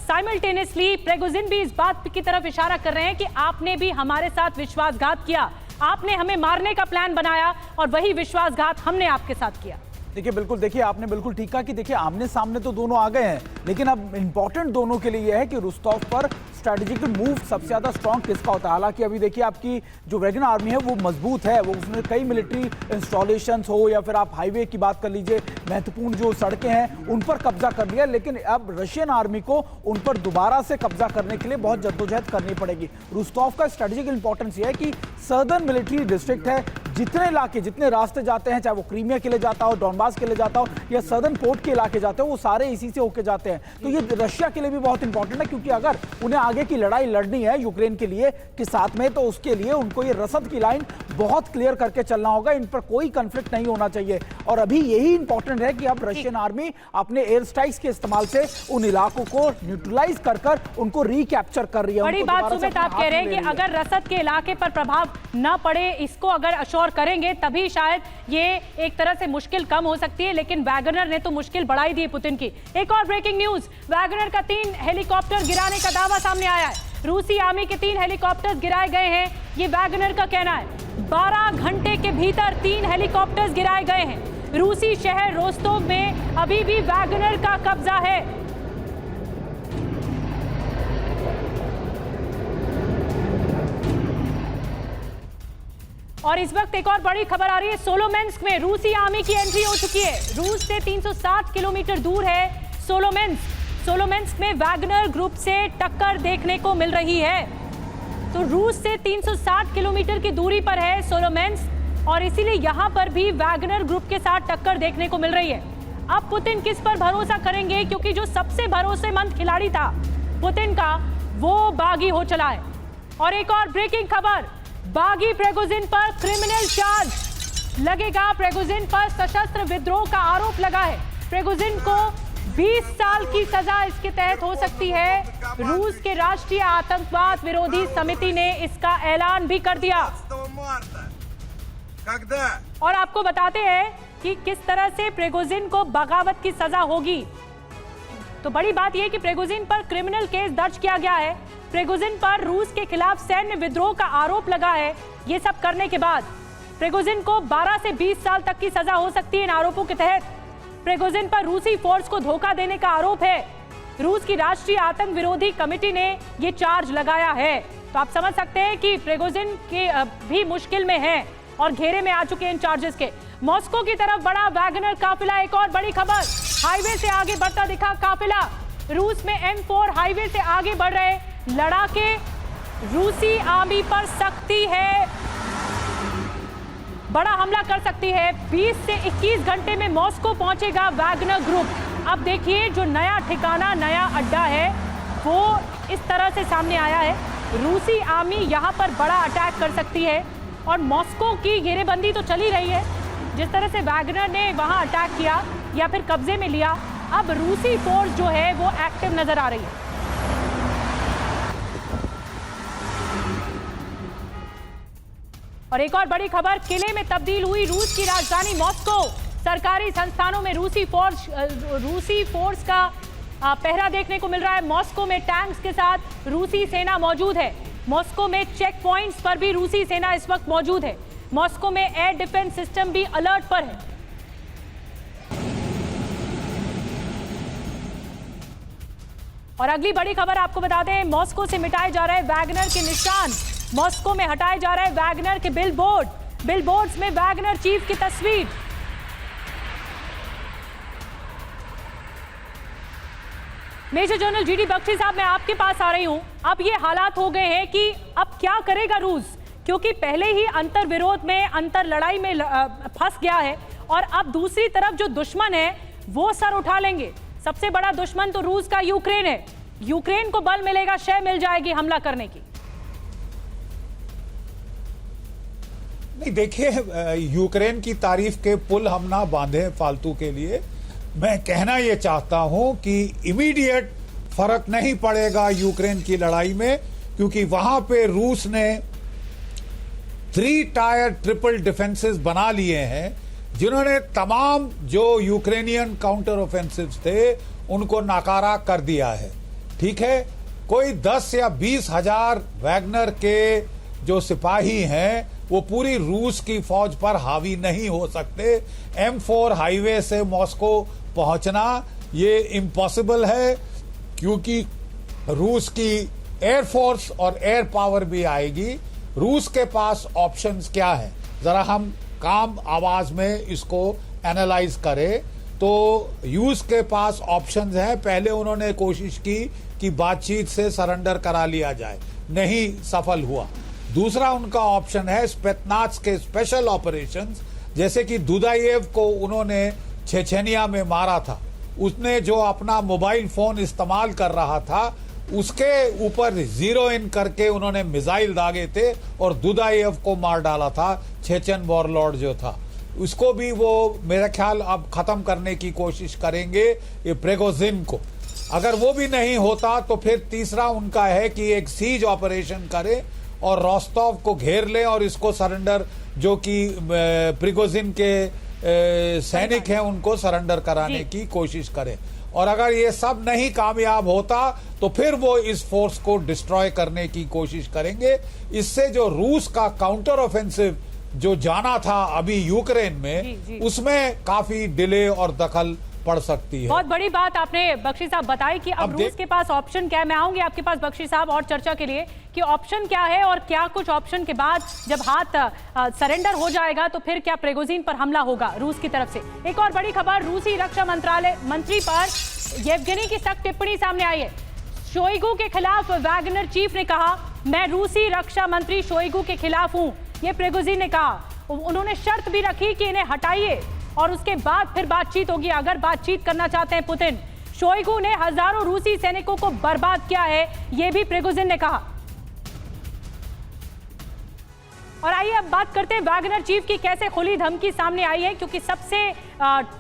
साइमल्टेनियसली प्रिगोजिन भी इस बात की तरफ इशारा कर रहे हैं कि आपने भी हमारे साथ विश्वासघात किया, आपने हमें मारने का प्लान बनाया और वही विश्वासघात हमने आपके साथ किया। देखिए बिल्कुल, देखिए आपने बिल्कुल ठीक कहा कि देखिए आमने सामने तो दोनों आ गए हैं, लेकिन अब इंपॉर्टेंट दोनों के लिए यह है कि रुस्तोव पर स्ट्रेटेजिकल मूव सबसे ज्यादा स्ट्रांग किसका होता है। हालांकि अभी देखिए आपकी जो वैगनर आर्मी है वो मजबूत है, वो उसमें कई मिलिट्री इंस्टॉलेशंस हो या फिर आप हाईवे की बात कर लीजिए, महत्वपूर्ण जो सड़कें हैं उन पर कब्जा कर लिया, लेकिन अब रशियन आर्मी को उन पर दोबारा से कब्जा करने के लिए बहुत जद्दोजहद करनी पड़ेगी। रुस्तोव का स्ट्रेटेजिक इंपॉर्टेंस ये है कि सर्दर्न मिलिट्री डिस्ट्रिक्ट है, जितने इलाके जितने रास्ते जाते हैं, चाहे वो क्रीमिया के लिए जाता हो, डॉनबास के लिए जाता हो या सर्दर्न पोर्ट के इलाके जाते हो, वो सारे इसी से होके जाते हैं। तो ये रशिया के लिए भी बहुत इंपॉर्टेंट है, क्योंकि अगर उन्हें आगे की लड़ाई लड़नी है यूक्रेन के लिए के साथ में, तो उसके लिए उनको ये रसद की लाइन बहुत क्लियर करके चलना होगा। इन पर कोई कंफ्लिक्ट नहीं होना चाहिए। और अभी यही इंपॉर्टेंट है कि अब रशियन आर्मी अपने एयर स्ट्राइक्स के इस्तेमाल से उन इलाकों को न्यूट्रलाइज कर उनको रिकैप्चर कर रही है। बड़ी बात सुमित आप कह रहे हैं कि अगर रसद के इलाके पर प्रभाव न पड़े, इसको अगर अश्योर करेंगे तभी शायद ये एक तरह से मुश्किल कम हो सकती है, लेकिन वैगनर ने तो मुश्किल बढ़ाई दी पुतिन की। एक और ब्रेकिंग न्यूज, वैगनर का 3 हेलीकॉप्टर गिराने का दावा सामने आया है। रूसी आर्मी के 3 हेलीकॉप्टर्स गिराए गए हैं, ये वैगनर का कहना है। 12 घंटे के भीतर 3 हेलीकॉप्टर्स गिराए गए हैं। रूसी शहर रोस्तोव में अभी भी वैगनर का कब्जा है। और इस वक्त एक और बड़ी खबर आ रही है, सोलोमेंस्क में रूसी आर्मी की एंट्री हो चुकी है। रूस से 360 किलोमीटर दूर है सोलोमेंस्क। सोलोमेंस्क में वैगनर ग्रुप से टक्कर देखने को मिल रही है। तो रूस से 360 किलोमीटर की दूरी पर है सोलोमेंस्क, और इसीलिए यहां पर भी वैगनर ग्रुप के साथ टक्कर देखने को मिल रही है। अब पुतिन किस पर भरोसा करेंगे, क्योंकि जो सबसे भरोसेमंद खिलाड़ी था पुतिन का, वो बागी हो चला है। और एक और ब्रेकिंग खबर, बागी प्रिगोजिन पर क्रिमिनल चार्ज लगेगा। प्रिगोजिन पर सशस्त्र विद्रोह का आरोप लगा है। प्रिगोजिन को 20 साल की सजा इसके तहत हो सकती है। रूस के राष्ट्रीय आतंकवाद विरोधी समिति ने इसका ऐलान भी कर दिया। और आपको बताते हैं कि किस तरह से प्रिगोजिन को बगावत की सजा होगी। तो बड़ी बात यह कि प्रिगोजिन पर क्रिमिनल केस दर्ज किया गया है। प्रिगोजिन पर रूस के खिलाफ सैन्य विद्रोह का आरोप लगा है। ये सब करने के बाद प्रिगोजिन को 12 से 20 साल तक की सजा हो सकती है इन आरोपों के तहत। प्रिगोजिन पर रूसी फोर्स को धोखा देने का आरोप है। रूस की राष्ट्रीय आतंक विरोधी कमेटी ने ये चार्ज लगाया है। तो आप समझ सकते हैं कि प्रिगोजिन के भी मुश्किल में है और घेरे में आ चुके हैं इन चार्जेस के। मॉस्को की तरफ बढ़ा वैगनर काफिला। एक और बड़ी खबर, हाईवे से आगे बढ़ता दिखा काफिला। रूस में M4 हाईवे से आगे बढ़ रहे लड़ाके। रूसी आर्मी पर सख्ती है, बड़ा हमला कर सकती है। 20 से 21 घंटे में मॉस्को पहुंचेगा वैगनर ग्रुप। अब देखिए जो नया ठिकाना, नया अड्डा है, वो इस तरह से सामने आया है। रूसी आर्मी यहां पर बड़ा अटैक कर सकती है और मॉस्को की घेरेबंदी तो चली रही है। जिस तरह से वैगनर ने वहां अटैक किया या फिर कब्जे में लिया, अब रूसी फोर्स जो है वो एक्टिव नजर आ रही है। और एक और बड़ी खबर, किले में तब्दील हुई रूस की राजधानी मॉस्को। सरकारी संस्थानों में रूसी फोर्स का पहरा देखने को मिल रहा है। मॉस्को में टैंक्स के साथ रूसी सेना मौजूद है। मॉस्को में चेक पॉइंट्स पर भी रूसी सेना इस वक्त मौजूद है। मॉस्को में एयर डिफेंस सिस्टम भी अलर्ट पर है। और अगली बड़ी खबर आपको बता दें, मॉस्को से मिटाए जा रहे वैगनर के निशान, मॉस्को में हटाए जा रहे वैगनर के बिलबोर्ड्स में वैगनर चीफ की तस्वीर। मेजर जनरल जीडी बख्शी साहब, मैं आपके पास आ रही हूं। अब ये हालात हो गए हैं कि अब क्या करेगा रूस, क्योंकि पहले ही अंतर विरोध में, अंतर लड़ाई में फंस गया है और अब दूसरी तरफ जो दुश्मन है वो सर उठा लेंगे। सबसे बड़ा दुश्मन तो रूस का यूक्रेन है। यूक्रेन को बल मिलेगा, शय मिल जाएगी हमला करने की। नहीं, देखिए, यूक्रेन की तारीफ के पुल हम ना बांधे फालतू के लिए। मैं कहना यह चाहता हूं कि इमीडिएट फर्क नहीं पड़ेगा यूक्रेन की लड़ाई में, क्योंकि वहां पे रूस ने 3 टायर ट्रिपल डिफेंसेस बना लिए हैं, जिन्होंने तमाम जो यूक्रेनियन काउंटर ऑफेंसिव्स थे उनको नाकारा कर दिया है। ठीक है, कोई 10 या 20 हजार वैगनर के जो सिपाही हैं वो पूरी रूस की फौज पर हावी नहीं हो सकते। M4 हाईवे से मॉस्को पहुंचना ये इम्पॉसिबल है, क्योंकि रूस की एयरफोर्स और एयर पावर भी आएगी। रूस के पास ऑप्शंस क्या हैं, जरा हम काम आवाज में इसको एनालाइज करें तो रूस के पास ऑप्शंस हैं। पहले उन्होंने कोशिश की कि बातचीत से सरेंडर करा लिया जाए, नहीं सफल हुआ। दूसरा उनका ऑप्शन है स्पेतनाज के स्पेशल ऑपरेशंस, जैसे कि दुदायेव को उन्होंने चेचेनिया में मारा था। उसने जो अपना मोबाइल फोन इस्तेमाल कर रहा था उसके ऊपर जीरो इन करके उन्होंने मिसाइल दागे थे और दुदायेव को मार डाला था। चेचन वॉरलॉर्ड जो था उसको भी वो मेरा ख्याल अब खत्म करने की कोशिश करेंगे ये प्रिगोजिन को। अगर वो भी नहीं होता तो फिर तीसरा उनका है कि एक सीज ऑपरेशन करें और रोस्टोव को घेर ले और इसको सरेंडर, जो कि प्रिगोजिन के सैनिक हैं, उनको सरेंडर कराने की कोशिश करें। और अगर ये सब नहीं कामयाब होता तो फिर वो इस फोर्स को डिस्ट्रॉय करने की कोशिश करेंगे। इससे जो रूस का काउंटर ऑफेंसिव जो जाना था अभी यूक्रेन में, उसमें काफी डिले और दखल पड़ सकती है। बहुत बड़ी बात आपने बख्शी साहब बताई कि अब रूस के पास ऑप्शन क्या है। मैं आऊंगी आपके पास बख्शी साहब और चर्चा के लिए कि ऑप्शन क्या है और क्या कुछ ऑप्शन के बाद जब हाथ सरेंडर हो जाएगा तो फिर क्या प्रिगोजिन पर हमला होगा रूस की तरफ से। एक और बड़ी खबर, रूसी रक्षा मंत्री पर येवगेनी की सख्त टिप्पणी सामने आई है। शोइगु के खिलाफ वैगनर चीफ ने कहा, मैं रूसी रक्षा मंत्री शोइगु के खिलाफ हूं, ये प्रिगोजिन ने कहा। उन्होंने शर्त भी रखी कि इन्हें हटाइए और उसके बाद फिर बातचीत होगी, अगर बातचीत करना चाहते हैं पुतिन। शोइगु ने हजारों रूसी सैनिकों को बर्बाद किया है, यह भी प्रिगोजिन ने कहा। और आइए अब बात करते हैं वैगनर चीफ की कैसे खुली धमकी सामने आई है, क्योंकि सबसे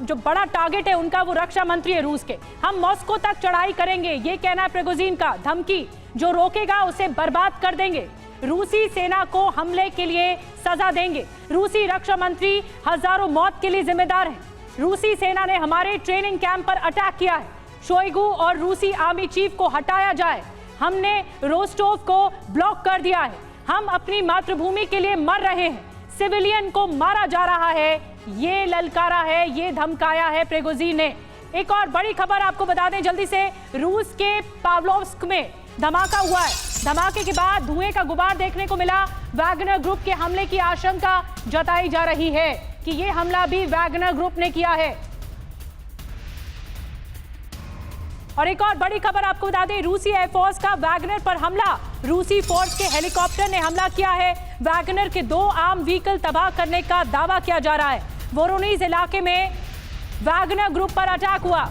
जो बड़ा टारगेट है उनका वो रक्षा मंत्री है रूस के। हम मॉस्को तक चढ़ाई करेंगे, ये कहना है प्रिगोजिन का। धमकी, जो रोकेगा उसे बर्बाद कर देंगे, रूसी सेना को हमले के लिए सजा देंगे। रूसी रक्षा मंत्री हजारों मौत के लिए जिम्मेदार हैं। रूसी सेना ने हमारे ट्रेनिंग कैंप पर अटैक किया है। शोइगु और रूसी आर्मी चीफ को हटाया जाए। हमने रोस्टोव को ब्लॉक कर दिया है। हम अपनी मातृभूमि के लिए मर रहे हैं, सिविलियन को मारा जा रहा है, ये ललकारा है, ये धमकाया है प्रिगोजिन ने। एक और बड़ी खबर आपको बता दें जल्दी से, रूस के पाव्लोव्स्क में धमाका हुआ है। धमाके के बाद धुएं का गुबार देखने को मिला। वैगनर ग्रुप के हमले की आशंका जताई जा रही है कि यह हमला भी वैगनर ग्रुप ने किया है। और एक और बड़ी खबर आपको बता दें, रूसी एयरफोर्स का वैगनर पर हमला। रूसी फोर्स के हेलीकॉप्टर ने हमला किया है। वैगनर के 2 आर्म व्हीकल तबाह करने का दावा किया जा रहा है। वोरोनिज इलाके में वैगनर ग्रुप पर अटैक हुआ।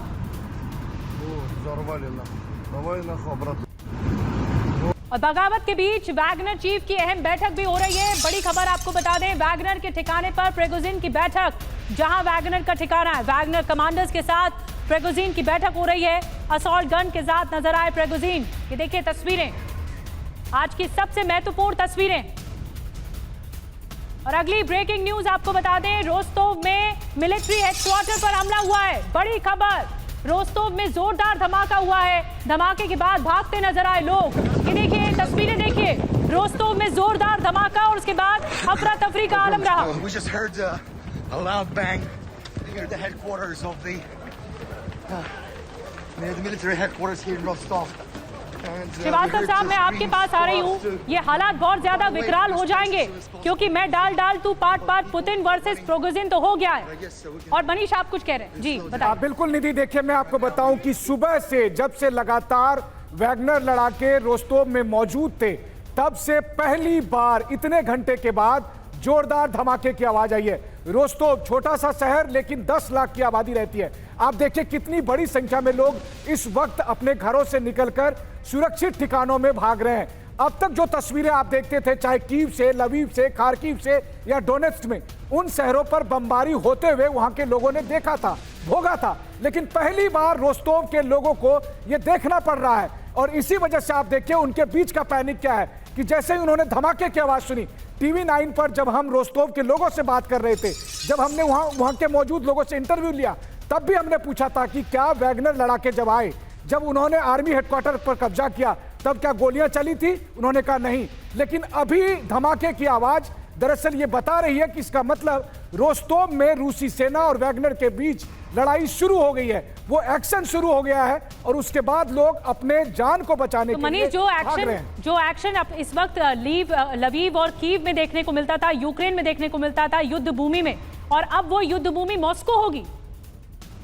और बगावत के बीच वैगनर चीफ की अहम बैठक भी हो रही है। बड़ी खबर आपको बता दें, वैगनर के ठिकाने पर प्रिगोजिन की बैठक, जहां वैगनर का ठिकाना है, वैगनर कमांडर्स के साथ प्रिगोजिन की बैठक हो रही है। असॉल्ट गन के साथ नजर आए प्रिगोजिन। ये देखिए तस्वीरें, आज की सबसे महत्वपूर्ण तस्वीरें। और अगली ब्रेकिंग न्यूज आपको बता दें, रोस्तोव में मिलिट्री हेडक्वार्टर पर हमला हुआ है। बड़ी खबर, रोस्तोव में जोरदार धमाका हुआ है। धमाके के बाद भागते नजर आए लोग। ये देखिए तस्वीरें, देखिए रोस्तोव में जोरदार धमाका और उसके बाद अफरा तफरी का आलम रहा। We just heard a loud bang near the headquarters of the near the military headquarters here in Rostov. Srivastava साहब, मैं आपके पास आ रही हूँ। ये हालात बहुत ज्यादा विकराल हो जाएंगे क्योंकि मैं डाल तू पाट पुतिन वर्सेस प्रिगोजिन तो हो गया है। और मनीष, आप कुछ कह रहे हैं जी, बताइए। बिल्कुल निधि, देखिए मैं आपको बताऊं कि सुबह से जब से लगातार वैगनर लड़ाके रोस्तोव में मौजूद थे, तब से पहली बार इतने घंटे के बाद जोरदार धमाके की आवाज आई है। रोस्तोव छोटा सा शहर, लेकिन 10 लाख की आबादी रहती है। आप देखिए कितनी बड़ी संख्या में लोग इस वक्त अपने घरों से निकलकर सुरक्षित ठिकानों में भाग रहे हैं। अब तक जो तस्वीरें आप देखते थे, चाहे कीव से, लवीव से, खार्किव से या डोनेट्स्क में, उन शहरों पर बमबारी होते हुए वहां के लोगों ने देखा था, भोगा था। लेकिन पहली बार रोस्तोव के लोगों को यह देखना पड़ रहा है। और इसी वजह से आप देखिए उनके बीच का पैनिक क्या है कि जैसे ही उन्होंने धमाके की आवाज सुनी, टीवी 9 पर जब हम रोस्तोव के लोगों से बात कर रहे थे, जब हमने वहां के मौजूद लोगों से इंटरव्यू लिया, तब भी हमने पूछा था कि क्या वैगनर लड़ाके जब आए, जब उन्होंने आर्मी हेडक्वार्टर पर कब्जा किया, तब क्या गोलियां चली थी? उन्होंने कहा नहीं। लेकिन अभी धमाके की आवाज दरअसल ये बता रही है कि इसका मतलब रोस्तोव में रूसी सेना और वैगनर के बीच लड़ाई शुरू हो गई है, वो एक्शन शुरू हो गया है और उसके बाद लोग अपने जान को बचाने के लिए भाग रहे हैं। जो एक्शन अब इस वक्त लवीव और कीव में देखने को मिलता था, यूक्रेन में देखने को मिलता था, युद्ध भूमि में, और अब वो युद्ध भूमि मॉस्को होगी।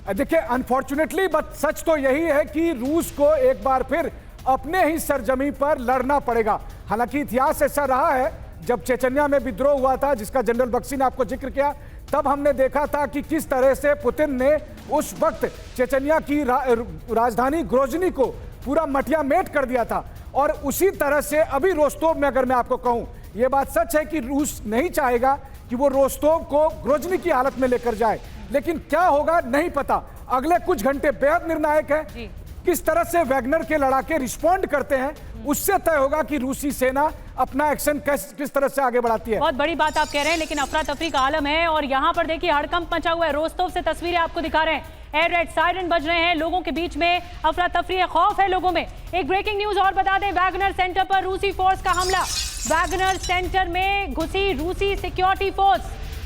देखिए अनफॉर्चुनेटली बट सच तो यही है कि रूस को एक बार फिर अपने ही सरजमी पर लड़ना पड़ेगा। हालांकि इतिहास ऐसा रहा है, जब चेचन्या में विद्रोह हुआ था जिसका जनरल बख्शी ने आपको जिक्र किया, तब हमने देखा था कि किस तरह से पुतिन ने उस वक्त चेचन्या की राजधानी ग्रोजनी को पूरा मटिया मेट कर दिया था। और उसी तरह से अभी रोस्तोव में, अगर मैं आपको कहूं, यह बात सच है कि रूस नहीं चाहेगा कि वो रोस्तोव को ग्रोजनी की हालत में लेकर जाए, लेकिन क्या होगा नहीं पता। अगले कुछ घंटे बेहद निर्णायक है। किस तरह से वैगनर के लड़ाके रिस्पॉन्ड करते हैं, उससे तय होगा कि रूसी सेना अपना एक्शन किस तरह से आगे बढ़ाती है। बहुत बड़ी बात आप कह रहे हैं, लेकिन अफरा तफरी का आलम है और यहाँ पर देखिए हड़कंप मचा हुआ है। रोस्तोव से तस्वीरें आपको दिखा रहे हैं, एयर रेड सायरन बज रहे हैं, लोगों के बीच में अफरा तफरी है, खौफ है लोगों में। एक ब्रेकिंग न्यूज और बता दें, वैगनर सेंटर पर रूसी फोर्स का हमला। वैगनर सेंटर में घुसी रूसी सिक्योरिटी फोर्स।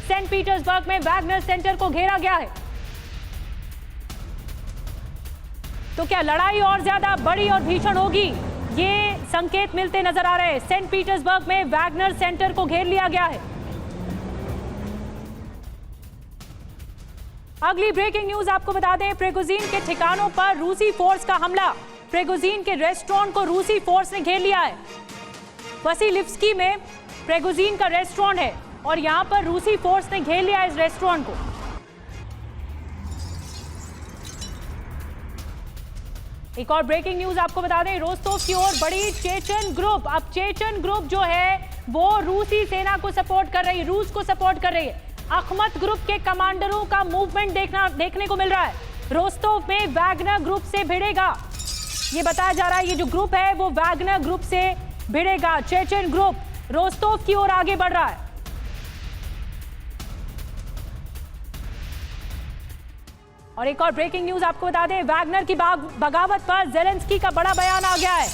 सेंट पीटर्सबर्ग में वैगनर सेंटर को घेरा गया है। तो क्या लड़ाई और ज्यादा बड़ी और भीषण होगी? ये संकेत मिलते नजर आ रहे हैं। सेंट पीटर्सबर्ग में वैगनर सेंटर को घेर लिया गया है। अगली ब्रेकिंग न्यूज आपको बता दें, प्रिगोजिन के ठिकानों पर रूसी फोर्स का हमला। प्रिगोजिन के रेस्टोरेंट को रूसी फोर्स ने घेर लिया है। वसीलिव्स्की में प्रिगोजिन का रेस्टोरेंट है और यहां पर रूसी फोर्स ने घेर लिया इस रेस्टोरेंट को। एक और ब्रेकिंग न्यूज आपको बता दें, रोस्तोव की ओर बड़ी चेचन ग्रुप। अब चेचन ग्रुप जो है वो रूसी सेना को सपोर्ट कर रही है, रूस को सपोर्ट कर रही है। अखमत ग्रुप के कमांडरों का मूवमेंट देखने को मिल रहा है। रोस्तोव में वैगनर ग्रुप से भिड़ेगा, ये बताया जा रहा है। ये जो ग्रुप है वो वैगनर ग्रुप से भिड़ेगा। चेचन ग्रुप रोस्तोव की ओर आगे बढ़ रहा है। और एक और ब्रेकिंग न्यूज आपको बता दें, वैगनर की बगावत पर जेलेंस्की का बड़ा बयान आ गया है।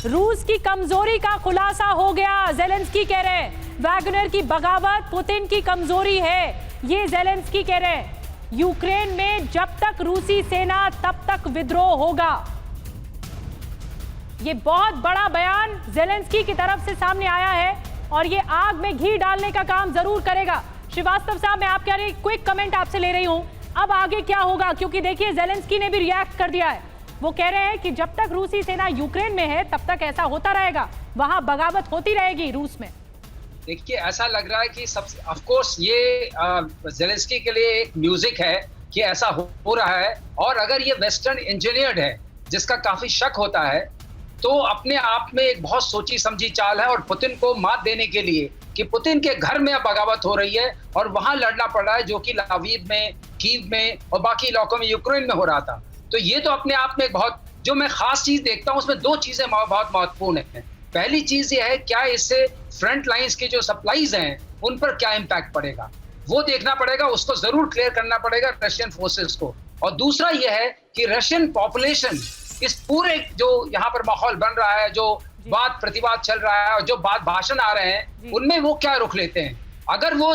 रूस की कमजोरी का खुलासा हो गया। जेलेंस्की कह रहे हैं वैगनर की बगावत पुतिन की कमजोरी है, ये जेलेंस्की कह रहे हैं। यूक्रेन में जब तक रूसी सेना तब तक विद्रोह होगा। ये बहुत बड़ा बयान जेलेंस्की की तरफ से सामने आया है और ये आग में घी डालने का काम जरूर करेगा। श्रीवास्तव साहब, मैं आपके लिए क्विक कमेंट आपसे ले रही हूं, अब आगे क्या होगा? क्योंकि देखिए जेलेंस्की ने भी रिएक्ट कर दिया है। वो कह रहे हैं कि जब तक रूसी सेना यूक्रेन में है तब तक ऐसा होता रहेगा, वहां बगावत होती रहेगी रूस में। देखिए ऐसा लग रहा है कि ऑफ कोर्स ये जेलेंस्की के लिए एक म्यूजिक है कि ऐसा हो रहा है। और अगर ये वेस्टर्न इंजीनियर्ड है, जिसका काफी शक होता है, तो अपने आप में एक बहुत सोची समझी चाल है और पुतिन को मात देने के लिए कि पुतिन के घर में अब बगावत हो रही है और वहां लड़ना पड़ रहा है, जो कि लवीव में, कीव में और बाकी इलाकों में यूक्रेन में हो रहा था। तो ये तो अपने आप में बहुत, जो मैं खास चीज देखता हूं उसमें दो चीजें बहुत महत्वपूर्ण है। पहली चीज ये है क्या इससे फ्रंट लाइंस के जो सप्लाईज हैं उन पर क्या इम्पैक्ट पड़ेगा, वो देखना पड़ेगा, उसको जरूर क्लियर करना पड़ेगा रशियन फोर्सेस को। और दूसरा ये है कि रशियन पॉपुलेशन इस पूरे जो यहाँ पर माहौल बन रहा है, जो वाद प्रतिवाद चल रहा है और जो भाषण आ रहे हैं, उनमें वो क्या रुख लेते हैं। अगर वो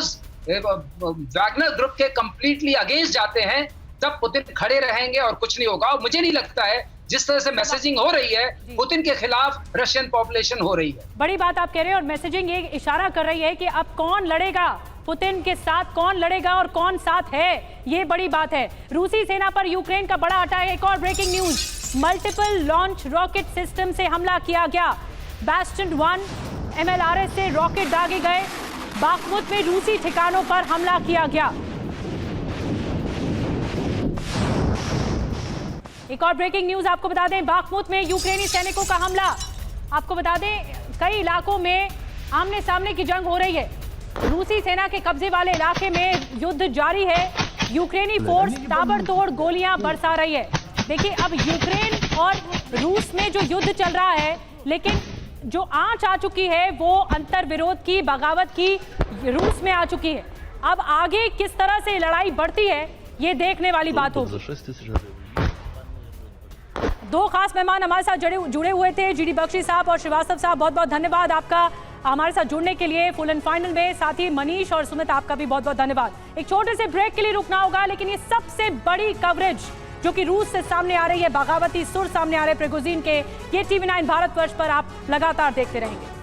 वैगनर ग्रुप के कंप्लीटली अगेंस्ट जाते हैं तब पुतिन खड़े रहेंगे और कुछ नहीं होगा। और मुझे नहीं लगता है जिस तरह से मैसेजिंग हो रही है पुतिन के खिलाफ रशियन पॉपुलेशन हो रही है। बड़ी बात आप कह रहे हैं और मैसेजिंग ये इशारा कर रही है कि अब कौन लड़ेगा, पुतिन के साथ कौन लड़ेगा और कौन साथ है, ये बड़ी बात है। रूसी सेना पर यूक्रेन का बड़ा अटैक। एक और breaking news, multiple launch rocket system से हमला किया गया। बैस्टन 1 MLRS से रॉकेट दागे गए। बाखमुत में रूसी ठिकानों पर हमला किया गया। एक और ब्रेकिंग न्यूज आपको बता दें, बाखमुत में यूक्रेनी सैनिकों का हमला। आपको बता दें कई इलाकों में आमने सामने की जंग हो रही है। रूसी सेना के कब्जे वाले इलाके में युद्ध जारी है। यूक्रेनी फोर्स ताबड़तोड़ गोलियां बरसा रही है। देखिए अब यूक्रेन और रूस में जो युद्ध चल रहा है, लेकिन जो आंच आ चुकी है वो अंतर विरोध की, बगावत की रूस में आ चुकी है। अब आगे किस तरह से लड़ाई बढ़ती है ये देखने वाली बात होगी। दो खास मेहमान हमारे साथ जुड़े हुए थे, जीडी बख्शी साहब और श्रीवास्तव साहब, बहुत बहुत धन्यवाद आपका हमारे साथ जुड़ने के लिए फुल एंड फाइनल में। साथ ही मनीष और सुमित आपका भी बहुत बहुत धन्यवाद। एक छोटे से ब्रेक के लिए रुकना होगा, लेकिन ये सबसे बड़ी कवरेज जो कि रूस से सामने आ रही है, बगावती सुर सामने आ रहे प्रिगोजिन के, ये TV9 भारतवर्ष पर आप लगातार देखते रहेंगे।